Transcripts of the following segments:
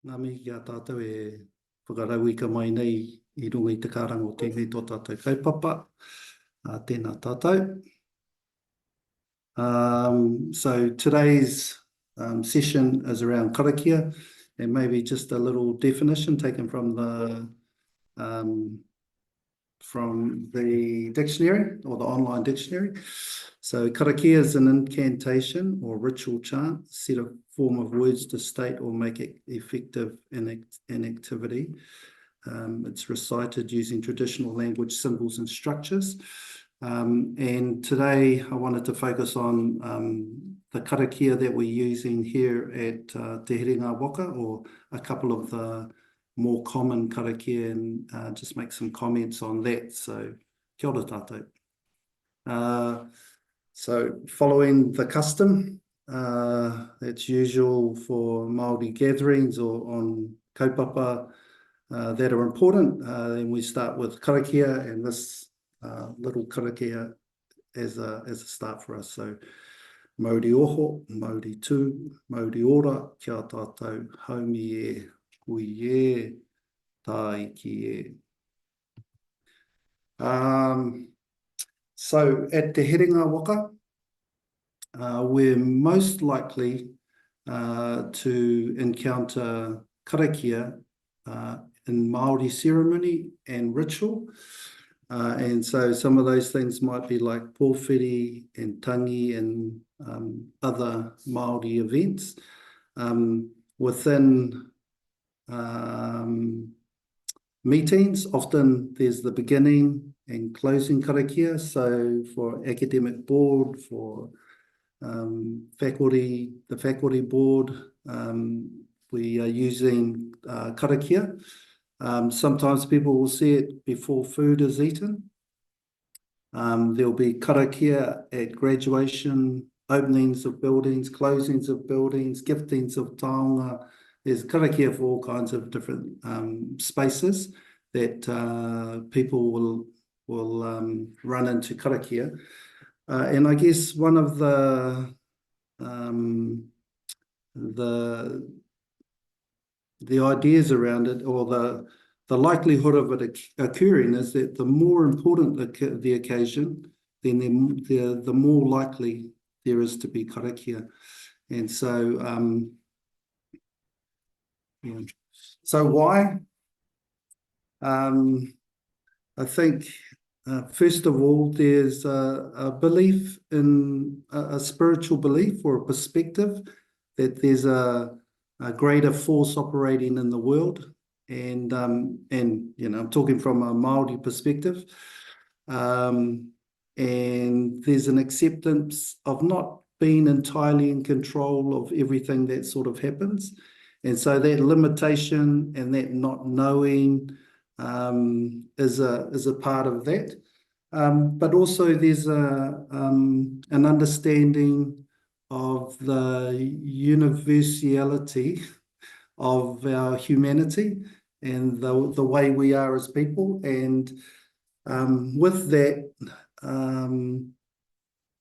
Ngā mihi ki a tātou whakarauika mai nei I runga I te kārango tēnei tō tātou kaupapa. Tēnā tātou. So today's session is around Karakia and maybe just a little definition taken from the dictionary or the online dictionary. So Karakia is an incantation or ritual chant, set of form of words to state or make it effective in activity. It's recited using traditional language, symbols and structures. And today I wanted to focus on the karakia that we're using here at Te Herenga Waka, or a couple of the more common karakia, and just make some comments on that. So kia ora tātou. So following the custom that's usual for Māori gatherings or on kaupapa that are important, then we start with karakia, and this little karakia as a start for us. So Mauri oho, Mauri tū, Mauri ora, kia tātou, haumi e, hui e, tai ki e. So at Te Herenga Waka, we're most likely to encounter karakia in Māori ceremony and ritual. And so some of those things might be like pōwhiri and tangi and other Māori events. Within meetings, often there's the beginning and closing karakia. So for academic board, for faculty, the faculty board, we are using karakia. Sometimes people will see it before food is eaten. There'll be karakia at graduation, openings of buildings, closings of buildings, giftings of taonga. There's karakia for all kinds of different spaces that people will run into karakia. And I guess one of the ideas around it, or the likelihood of it occurring, is that the more important the occasion, then the more likely there is to be karakia. And so, yeah. So why? I think, first of all, there's a belief in a spiritual belief or a perspective that there's a greater force operating in the world, and you know, I'm talking from a Māori perspective, and there's an acceptance of not being entirely in control of everything that sort of happens, and so that limitation and that not knowing is a part of that, but also there's an understanding of the universality of our humanity and the way we are as people. And with that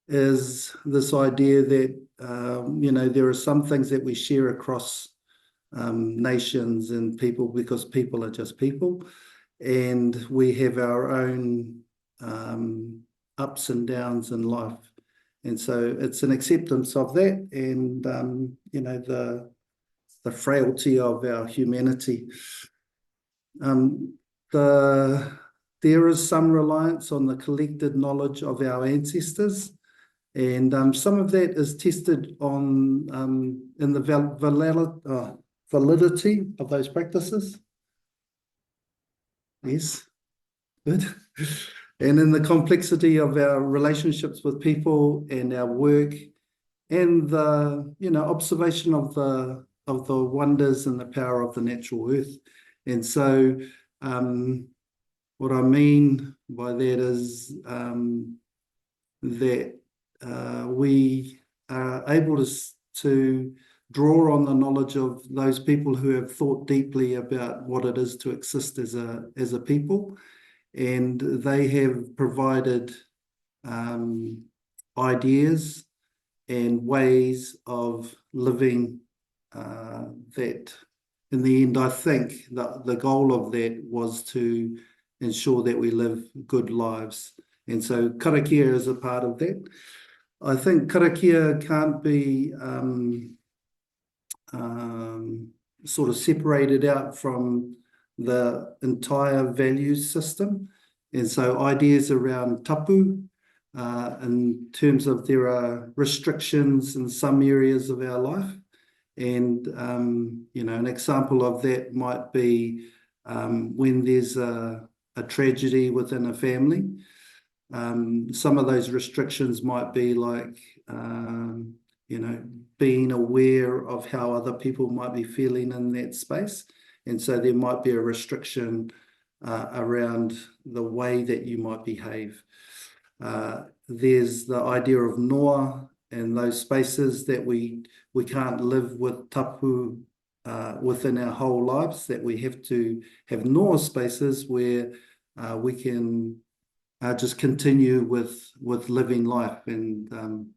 is this idea that, you know, there are some things that we share across nations and people, because people are just people, and we have our own ups and downs in life. And so it's an acceptance of that, and you know, the frailty of our humanity. There is some reliance on the collected knowledge of our ancestors, and some of that is tested on in the validity of those practices. Yes, good. And in the complexity of our relationships with people and our work, and the, you know, observation of the wonders and the power of the natural earth. And so what I mean by that is that we are able to draw on the knowledge of those people who have thought deeply about what it is to exist as a people, and they have provided ideas and ways of living that in the end, I think that the goal of that was to ensure that we live good lives. And so karakia is a part of that. I think karakia can't be sort of separated out from the entire values system. And so ideas around tapu, in terms of there are restrictions in some areas of our life. And, an example of that might be when there's a tragedy within a family. Some of those restrictions might be like, being aware of how other people might be feeling in that space. And so there might be a restriction around the way that you might behave. There's the idea of noa and those spaces that we can't live with tapu within our whole lives, that we have to have noa spaces where we can just continue with living life. And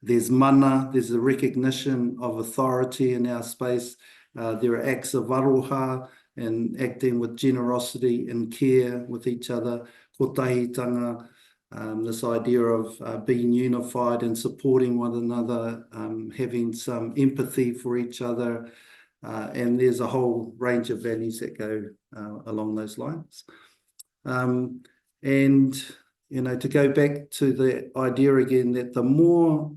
there's mana, there's a recognition of authority in our space. There are acts of aroha and acting with generosity and care with each other. Kotahitanga, this idea of being unified and supporting one another, having some empathy for each other. And there's a whole range of values that go along those lines. And, to go back to the idea again that the more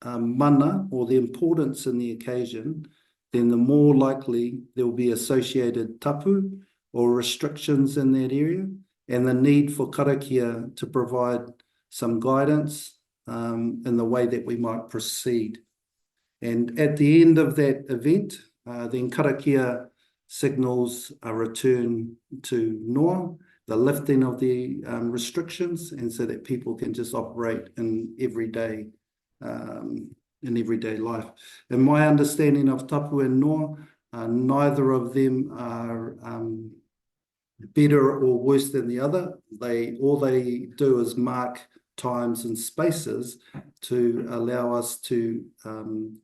mana or the importance in the occasion, then the more likely there will be associated tapu or restrictions in that area, and the need for karakia to provide some guidance in the way that we might proceed. And at the end of that event, then karakia signals a return to noa, the lifting of the restrictions, and so that people can just operate in everyday life. In my understanding of tapu and noa, neither of them are better or worse than the other. All they do is mark times and spaces to allow us to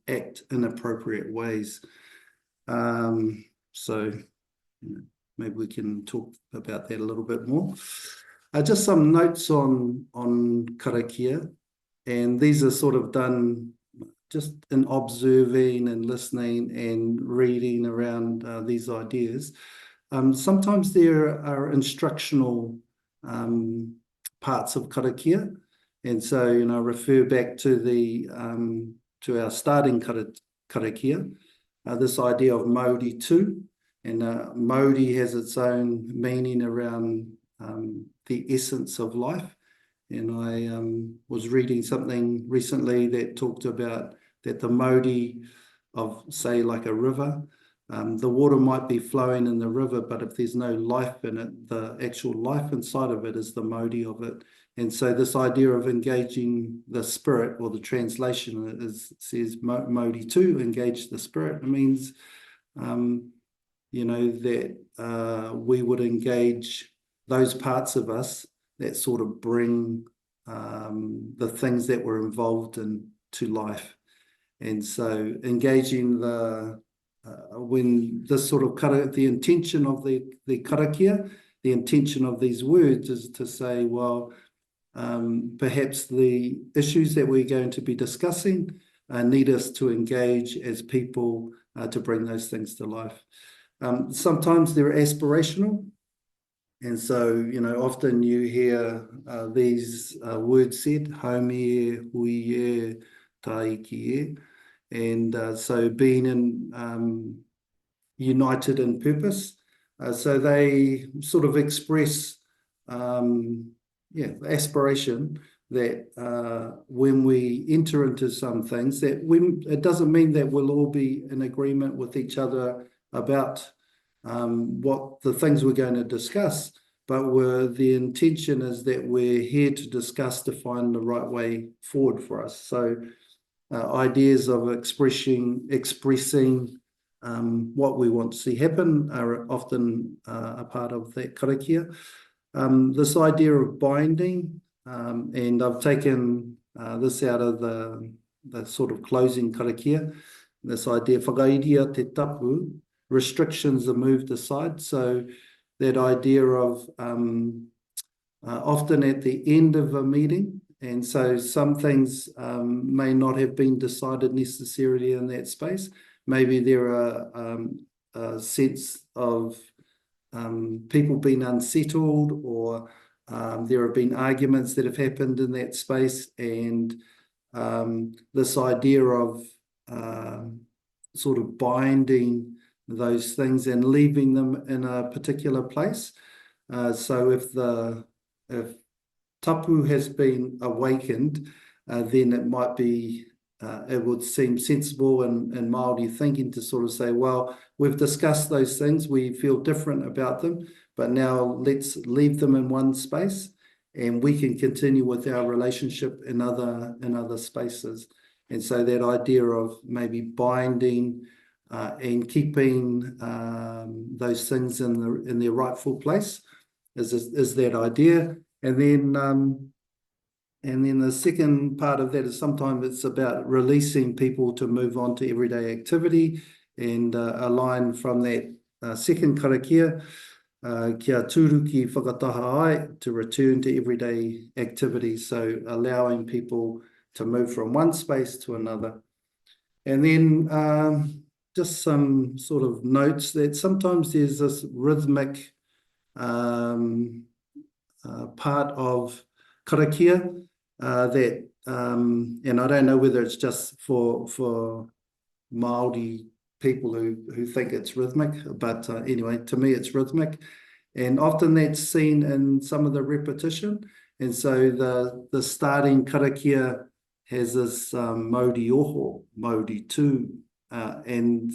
act in appropriate ways. So maybe we can talk about that a little bit more. Just some notes on karakia, and these are sort of done just in observing and listening and reading around these ideas. Sometimes there are instructional parts of karakia, and so refer back to to our starting karakia, this idea of Māori too, and Māori has its own meaning around the essence of life. And I was reading something recently that talked about that the Māori of, say, like a river, the water might be flowing in the river, but if there's no life in it, the actual life inside of it is the Māori of it. And so this idea of engaging the spirit, or the translation says Māori too, engage the spirit. It means, that we would engage those parts of us that sort of bring the things that we're involved in to life. And so engaging when this sort of the intention of the karakia, the intention of these words is to say, well, perhaps the issues that we're going to be discussing need us to engage as people to bring those things to life. Sometimes they're aspirational. And so, often you hear these words said, haumie, huie, taiki. And so being united in purpose. So they sort of express aspiration that when we enter into some things, that it doesn't mean that we'll all be in agreement with each other about what the things we're going to discuss, but the intention is that we're here to discuss to find the right way forward for us. So ideas of expressing what we want to see happen are often a part of that karakia. This idea of binding, and I've taken this out of the sort of closing karakia, this idea, whakairia te tapu, restrictions are moved aside. So that idea of often at the end of a meeting, and so some things may not have been decided necessarily in that space. Maybe there are a sense of people being unsettled, or there have been arguments that have happened in that space, and this idea of sort of binding those things and leaving them in a particular place. So if tapu has been awakened, then it might be, it would seem sensible in Māori thinking to sort of say, well, we've discussed those things, we feel different about them, but now let's leave them in one space and we can continue with our relationship in other spaces. And so that idea of maybe binding and keeping those things in their rightful place is that idea. And then the second part of that is sometimes it's about releasing people to move on to everyday activity, and a line from that second karakia, kia tūruki whakataha ai, to return to everyday activities. So allowing people to move from one space to another. And then just some sort of notes that sometimes there's this rhythmic part of karakia that, and I don't know whether it's just for Māori people who think it's rhythmic, but anyway, to me it's rhythmic, and often that's seen in some of the repetition. And so the starting karakia has this mauri oho, mauri tū, and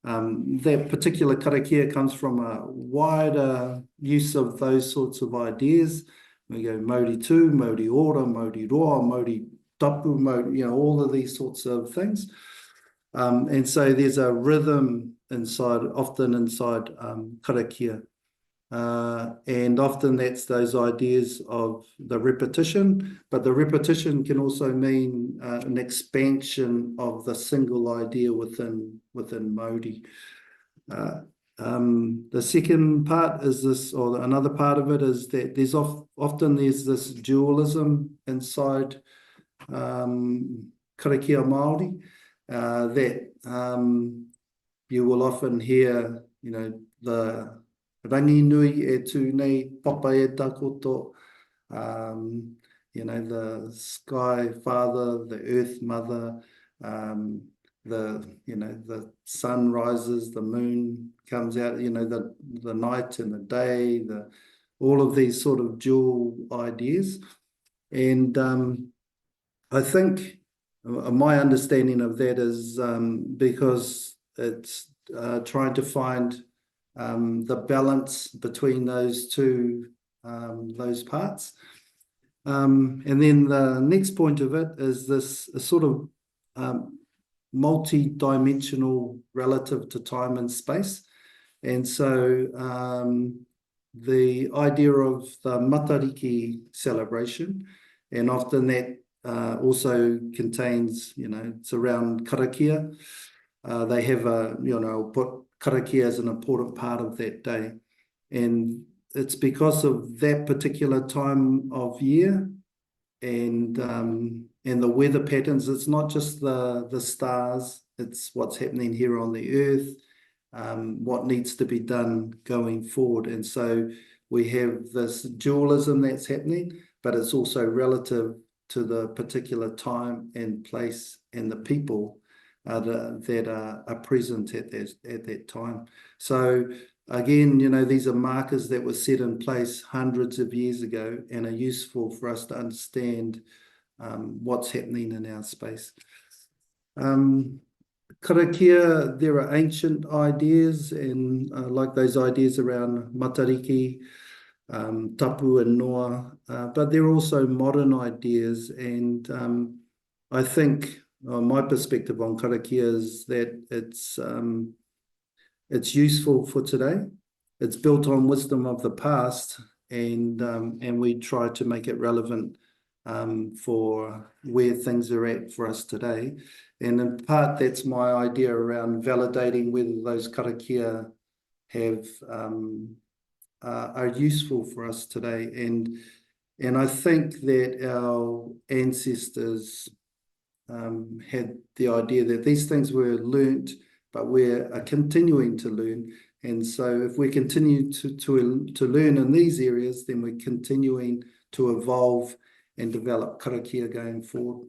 that particular karakia comes from a wider use of those sorts of ideas. We go mauri tū, mauri ora, mauri roa, mauri tapu, mauri, all of these sorts of things. And so there's a rhythm often inside karakia. And often that's those ideas of the repetition, but the repetition can also mean an expansion of the single idea within Māori. The second part is this, or another part of it is that there's often this dualism inside karakia Māori, that you will often hear, the rangi nui e tū nei, papa e takoto, the sky father, the earth mother, the sun rises, the moon comes out, the night and the day, all of these sort of dual ideas. And I think my understanding of that is because it's trying to find the balance between those two, those parts. And then the next point of it is this sort of multi-dimensional relative to time and space. And so the idea of the matariki celebration, and often that also contains, it's around karakia. They have put karakia as an important part of that day. And it's because of that particular time of year and the weather patterns. It's not just the stars, it's what's happening here on the earth, what needs to be done going forward. And so we have this dualism that's happening, but it's also relative to the particular time and place and the people that are present at that time. So again, these are markers that were set in place hundreds of years ago and are useful for us to understand what's happening in our space. Karakia, there are ancient ideas, and like those ideas around matariki, tapu and noa, but there are also modern ideas. And I think my perspective on karakia is that it's useful for today. It's built on wisdom of the past, and we try to make it relevant for where things are at for us today. And in part, that's my idea around validating whether those karakia are useful for us today. And I think that our ancestors had the idea that these things were learnt, but we're continuing to learn. And so if we continue to learn in these areas, then we're continuing to evolve and develop karakia going forward.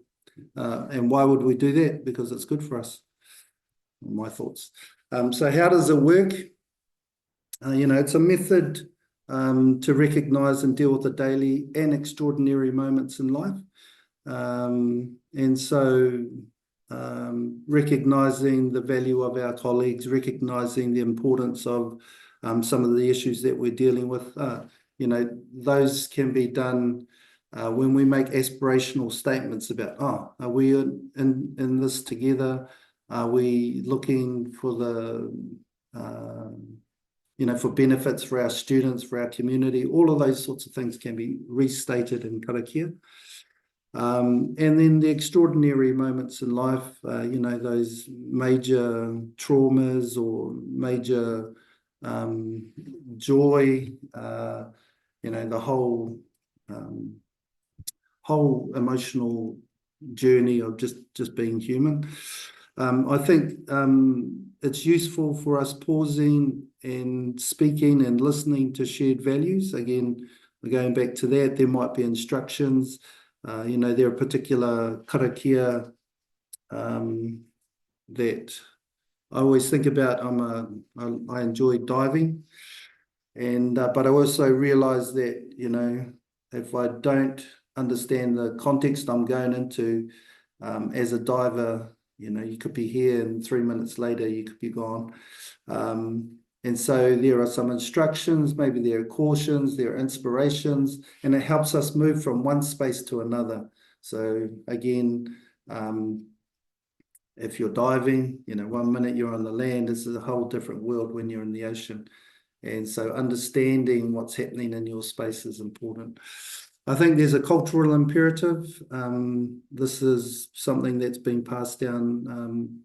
And why would we do that? Because it's good for us. My thoughts. So how does it work? It's a method to recognise and deal with the daily and extraordinary moments in life. And so recognising the value of our colleagues, recognising the importance of some of the issues that we're dealing with, those can be done when we make aspirational statements about, are we in this together? Are we looking for for benefits for our students, for our community? All of those sorts of things can be restated in karakia. And then the extraordinary moments in life, those major traumas or major joy, the whole emotional journey of just being human. I think it's useful for us pausing and speaking and listening to shared values. Again, we're going back to that. There might be instructions. There are particular karakia that I always think about. I enjoy diving, but I also realise that if I don't understand the context I'm going into as a diver, you could be here and 3 minutes later you could be gone. And so there are some instructions, maybe there are cautions, there are inspirations, and it helps us move from one space to another. So again, if you're diving, 1 minute you're on the land, this is a whole different world when you're in the ocean. And so understanding what's happening in your space is important. I think there's a cultural imperative. This is something that's been passed down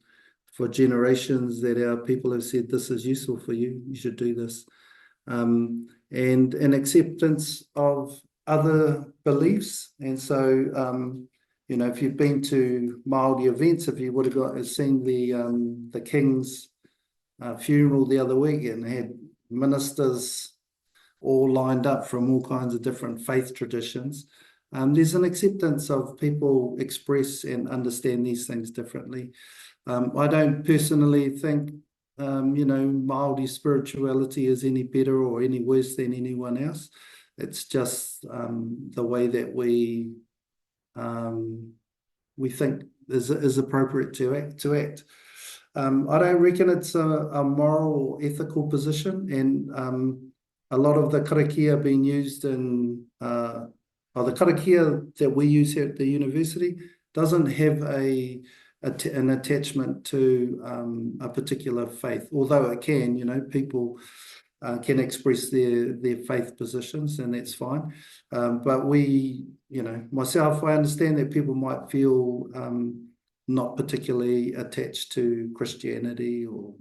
for generations, that our people have said, this is useful for you, you should do this. And an acceptance of other beliefs. And so, if you've been to Māori events, if you would have seen the King's funeral the other week, and had ministers all lined up from all kinds of different faith traditions, there's an acceptance of people express and understand these things differently. I don't personally think, Māori spirituality is any better or any worse than anyone else. It's just the way that we think is appropriate to act. I don't reckon it's a moral or ethical position, and a lot of the karakia being used in, the karakia that we use here at the university doesn't have an attachment to a particular faith, although it can, people can express their faith positions, and that's fine. But myself, I understand that people might feel not particularly attached to Christianity or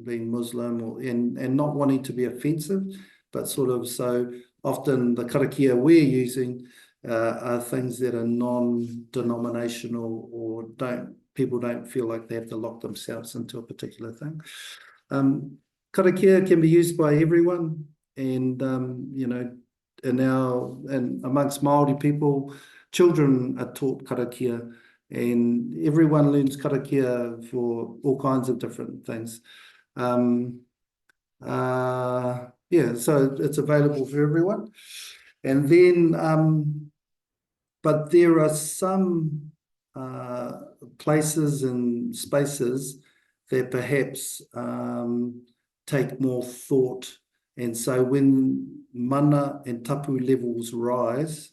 being Muslim, and not wanting to be offensive, but so often the karakia we're using are things that are non-denominational, or people don't feel like they have to lock themselves into a particular thing. Karakia can be used by everyone, and amongst Māori people, children are taught karakia, and everyone learns karakia for all kinds of different things. So it's available for everyone. And then, but there are some places and spaces that perhaps take more thought. And so when mana and tapu levels rise,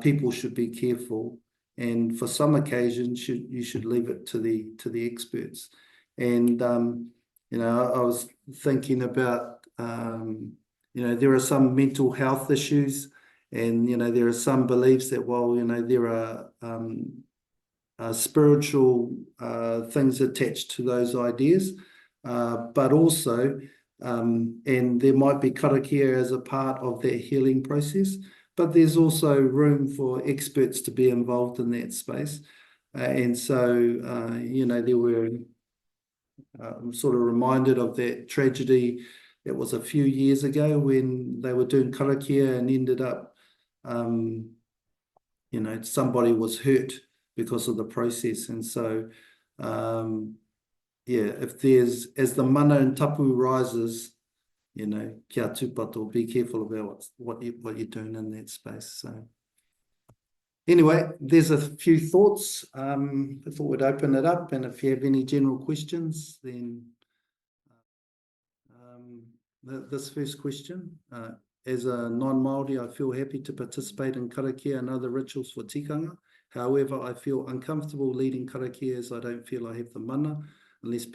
people should be careful. And for some occasions, you should leave it to the experts. And I was thinking about there are some mental health issues, And, there are some beliefs that, well, there are spiritual things attached to those ideas, but also, and there might be karakia as a part of that healing process, but there's also room for experts to be involved in that space. And so, there were, I'm sort of reminded of that tragedy that was a few years ago when they were doing karakia and ended up, somebody was hurt because of the process. And so, if there's, as the mana and tapu rises, kia tūpato, be careful about what you're doing in that space. So anyway, there's a few thoughts. I thought we'd open it up, and if you have any general questions, then this first question, as a non-Māori, I feel happy to participate in karakia and other rituals for tikanga. However, I feel uncomfortable leading karakia as I don't feel I have the mana, unless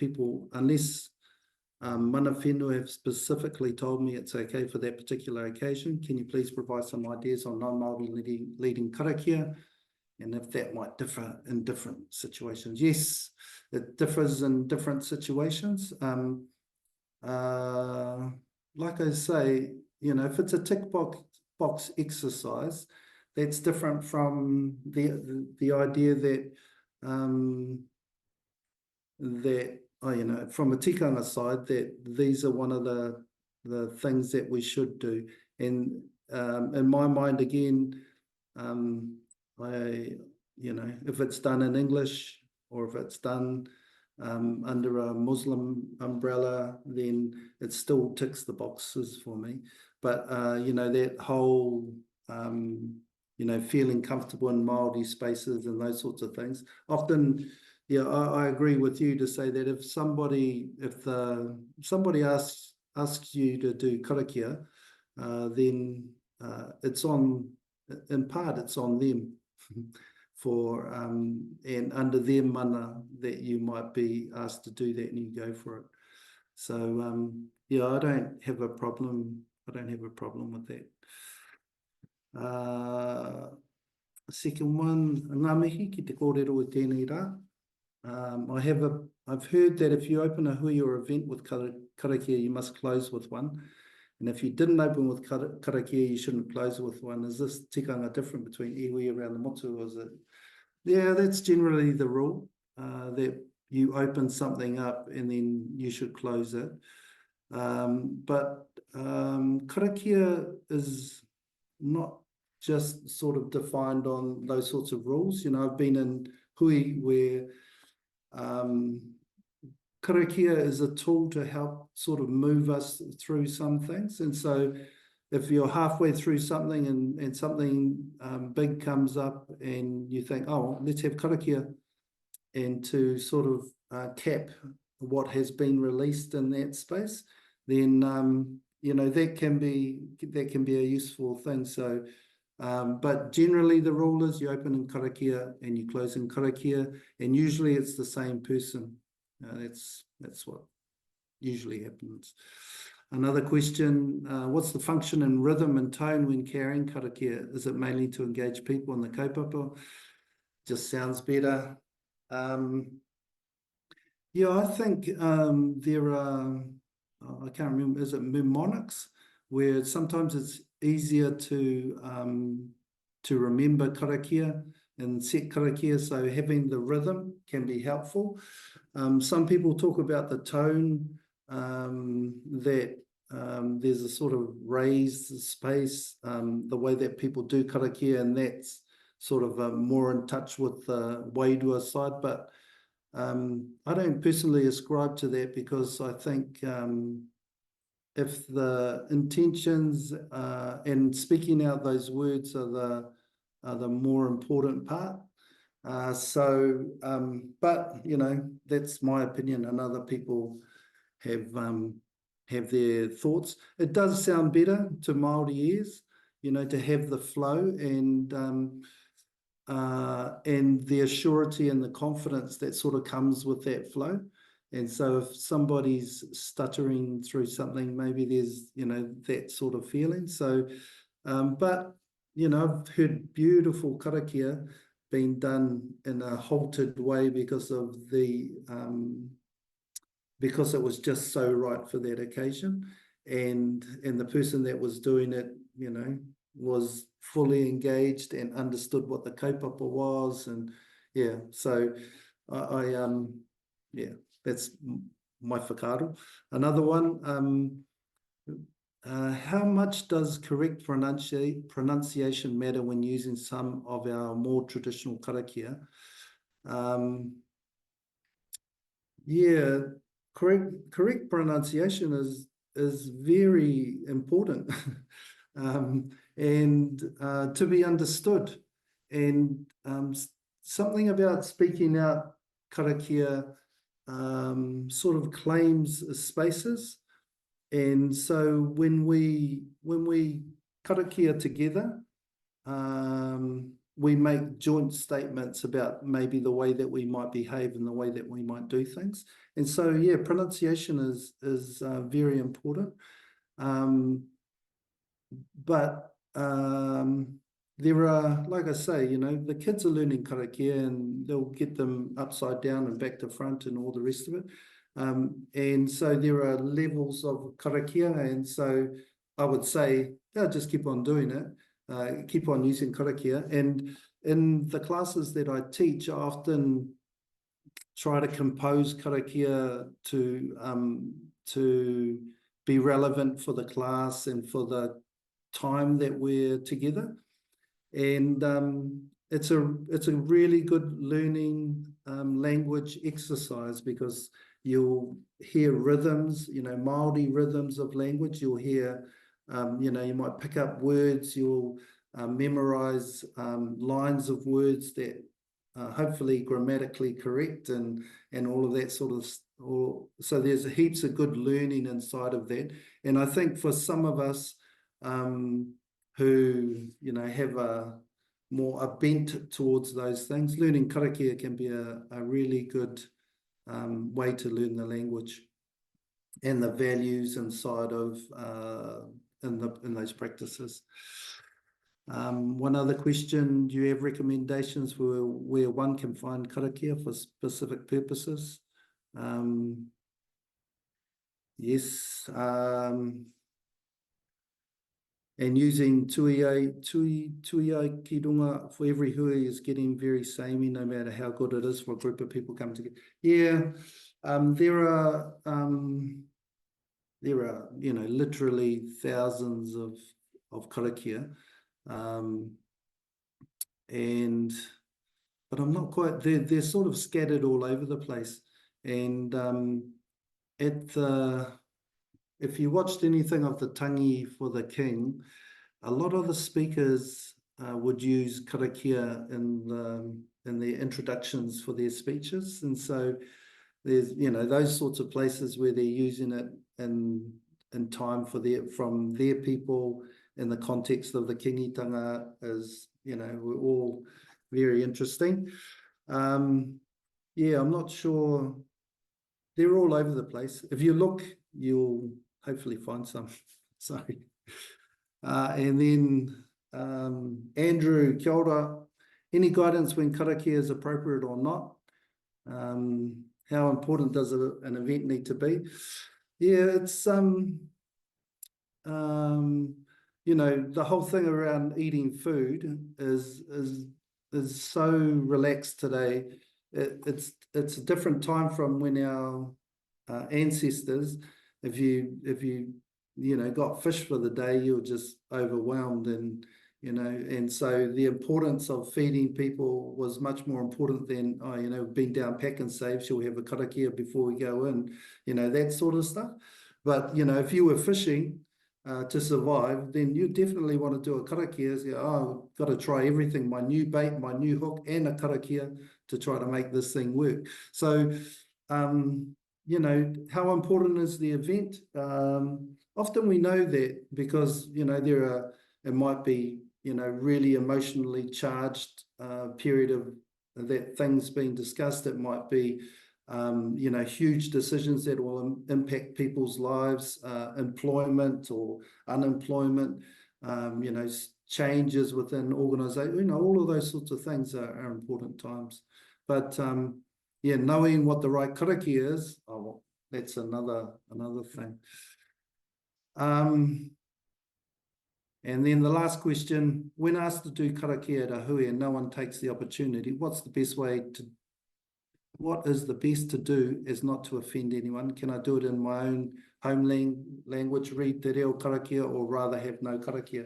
mana whenua have specifically told me it's okay for that particular occasion. Can you please provide some ideas on non-Māori leading karakia, and if that might differ in different situations? Yes, it differs in different situations. Like I say, if it's a tick box exercise, that's different from the idea that from a tikanga side, that these are one of the things that we should do. And in my mind, again, if it's done in English or if it's done under a Muslim umbrella, then it still ticks the boxes for me. But that whole feeling comfortable in Māori spaces and those sorts of things. Often, I agree with you to say that if somebody asks you to do karakia, then in part it's on them for and under their mana that you might be asked to do that, and you go for it. So I don't have a problem. I don't have a problem with that. Second one, ngā mihi ki te kōrero o tēnei rā. I've heard that if you open a hui or event with karakia, you must close with one. And if you didn't open with karakia, you shouldn't close with one. Is this tikanga different between iwi around the motu, or is it? Yeah, that's generally the rule, that you open something up and then you should close it. But karakia is not just sort of defined on those sorts of rules. I've been in hui where karakia is a tool to help sort of move us through some things. And so if you're halfway through something and something big comes up and you think, oh, let's have karakia, and to sort of cap what has been released in that space, then that can be a useful thing. So but generally the rule is you open in karakia and you close in karakia, and usually it's the same person. That's what usually happens. Another question, what's the function in rhythm and tone when carrying karakia? Is it mainly to engage people in the kaupapa? Just sounds better. I think there are, I can't remember, is it mnemonics, where sometimes it's easier to remember karakia and set karakia, so having the rhythm can be helpful. Some people talk about the tone, that there's a sort of raised space, the way that people do karakia, and that's sort of more in touch with the wairua side. But I don't personally ascribe to that, because I think if the intentions and speaking out those words are the more important part. But that's my opinion, and other people have their thoughts. It does sound better to Māori ears, to have the flow and the assurity and the confidence that sort of comes with that flow. And so if somebody's stuttering through something, maybe there's that sort of feeling. So but I've heard beautiful karakia being done in a halted way because because it was just so right for that occasion. And the person that was doing it, was fully engaged and understood what the kaupapa was. And yeah, so yeah, that's my whakaaro. Another one, how much does correct pronunciation matter when using some of our more traditional karakia? Yeah, correct pronunciation is very important, and to be understood. And something about speaking out karakia sort of claims spaces. And so when we karakia together, we make joint statements about maybe the way that we might behave and the way that we might do things. And so, yeah, pronunciation is very important. But there are, like I say, the kids are learning karakia and they'll get them upside down and back to front and all the rest of it. And so there are levels of karakia. And so I would say, yeah, just keep on doing it. Keep on using karakia. And in the classes that I teach, I often try to compose karakia to be relevant for the class and for the time that we're together. And it's a really good learning language exercise because you'll hear rhythms, Māori rhythms of language. You'll hear, you might pick up words. You'll memorize lines of words that hopefully grammatically correct and all of that sort of. So there's heaps of good learning inside of that. And I think for some of us who have a bent towards those things, learning karakia can be a really good way to learn the language and the values inside of in those practices. One other question: do you have recommendations for where one can find karakia for specific purposes? Yes. And using tuia ki runga for every hui is getting very samey, no matter how good it is for a group of people come together. Yeah, there are literally thousands of karakia, but I'm not quite. They're sort of scattered all over the place, and if you watched anything of the tangi for the king, a lot of the speakers would use karakia in their introductions for their speeches. And so there's, those sorts of places where they're using it in time from their people in the context of the kingitanga is, we're all very interesting. Yeah, I'm not sure. They're all over the place. If you look, you'll hopefully find some. Sorry. And then Andrew, kia ora. Any guidance when karakia is appropriate or not? How important does an event need to be? Yeah, it's the whole thing around eating food is so relaxed today. It's a different time from when our ancestors, if you got fish for the day, you're just overwhelmed. And so the importance of feeding people was much more important than being down pack and save, shall we have a karakia before we go in, that sort of stuff. But if you were fishing to survive, then you definitely want to do a karakia. Got to try everything, my new bait, my new hook, and a karakia to try to make this thing work. So how important is the event? Often we know that because, it might be, really emotionally charged period of that things being discussed. It might be, huge decisions that will impact people's lives, employment or unemployment, changes within organisation, you know, all of those sorts of things are important times. But yeah, knowing what the right karakia is, oh, well, that's another thing. And then the last question, when asked to do karakia at a hui and no one takes the opportunity, what is the best to do as not to offend anyone? Can I do it in my own home language, read Te Reo karakia, or rather have no karakia?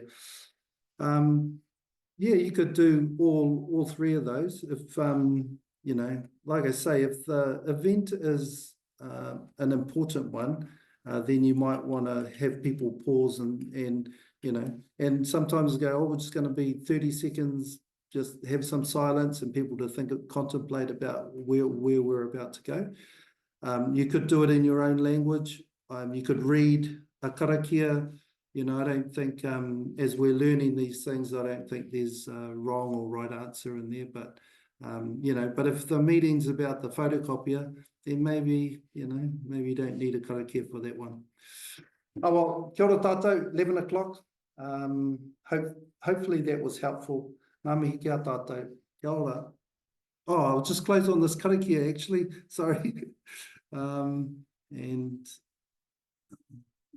Yeah, you could do all three of those. If, you know, like I say, if the event is an important one, then you might want to have people pause and you know, and sometimes go, oh, we're just going to be 30 seconds, just have some silence and people to contemplate about where we're about to go. You could do it in your own language. You could read a karakia. You know, I don't think, as we're learning these things, I don't think there's a wrong or right answer in there. But, you know, but if the meeting's about the photocopier, then maybe, you know, maybe you don't need a karakia for that one. Oh, well, kia ora tātou, 11 o'clock. Hopefully that was helpful. Ngā mihi kia tātou. Kia ora. Oh, I'll just close on this karakia, actually. Sorry. And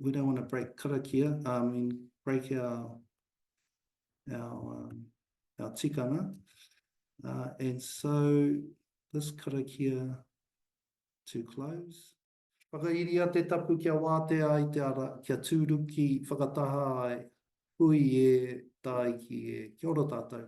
we don't want to break karakia. Break our tikanga. And so this karakia to close. Whakairia te tapu kia wātea i te ara, kia tūruki whakataha ai, hui e, taiki e. Kia ora tātou.